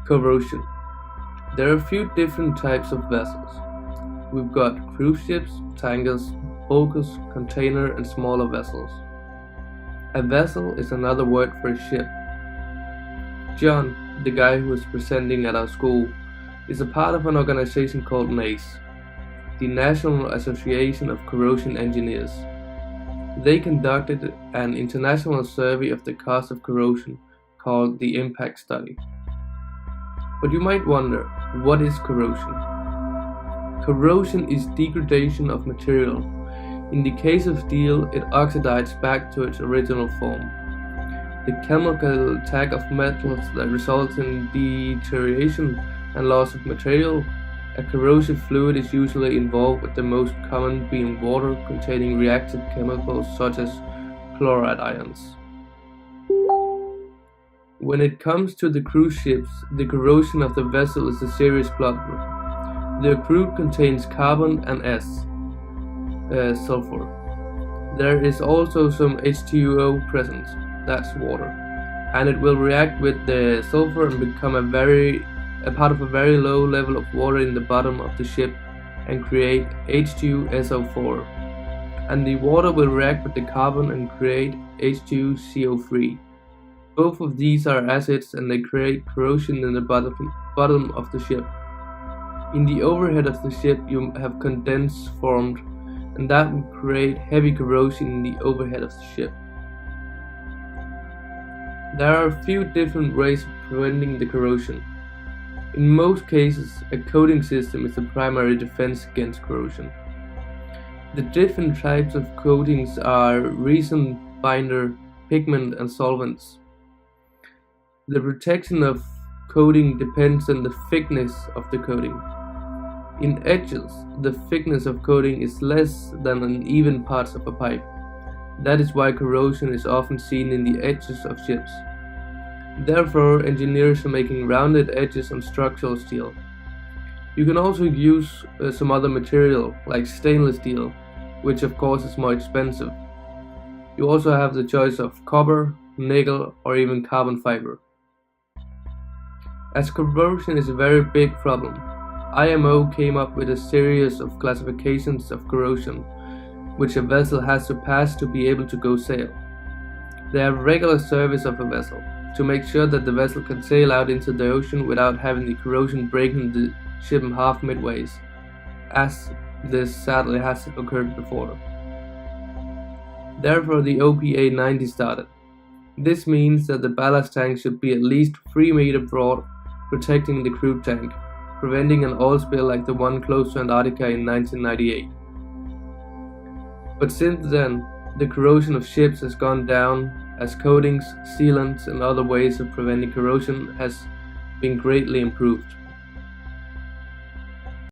Corrosion. There are a few different types of vessels. We've got cruise ships, tankers, bulkers, container, and smaller vessels. A vessel is another word for a ship. John, the guy who is presenting at our school, is a part of an organization called NACE, the National Association of Corrosion Engineers. They conducted an international survey of the cost of corrosion called the Impact Study. But you might wonder, what is corrosion? Corrosion is degradation of material. In the case of steel, it oxidizes back to its original form. The chemical attack of metals that results in deterioration and loss of material. A corrosive fluid is usually involved, with the most common being water containing reactive chemicals such as chloride ions. When it comes to the cruise ships, the corrosion of the vessel is a serious problem. The crude contains carbon and sulfur. There is also some H2O present, that's water, and it will react with the sulfur and become a part of a very low level of water in the bottom of the ship and create H2SO4. And the water will react with the carbon and create H2CO3. Both of these are acids and they create corrosion in the bottom of the ship. In the overhead of the ship you have condense formed, and that will create heavy corrosion in the overhead of the ship. There are a few different ways of preventing the corrosion. In most cases, a coating system is the primary defense against corrosion. The different types of coatings are resin, binder, pigment, and solvents. The protection of coating depends on the thickness of the coating. In edges, the thickness of coating is less than in even parts of a pipe. That is why corrosion is often seen in the edges of ships. Therefore, engineers are making rounded edges on structural steel. You can also use some other material, like stainless steel, which of course is more expensive. You also have the choice of copper, nickel, or even carbon fiber. As corrosion is a very big problem, IMO came up with a series of classifications of corrosion, which a vessel has to pass to be able to go sail. They have regular service of a vessel, to make sure that the vessel can sail out into the ocean without having the corrosion breaking the ship in half midways, as this sadly has occurred before. Therefore the OPA 90 started. This means that the ballast tank should be at least 3 meters broad, protecting the crude tank, preventing an oil spill like the one close to Antarctica in 1998. But since then, the corrosion of ships has gone down as coatings, sealants, and other ways of preventing corrosion has been greatly improved.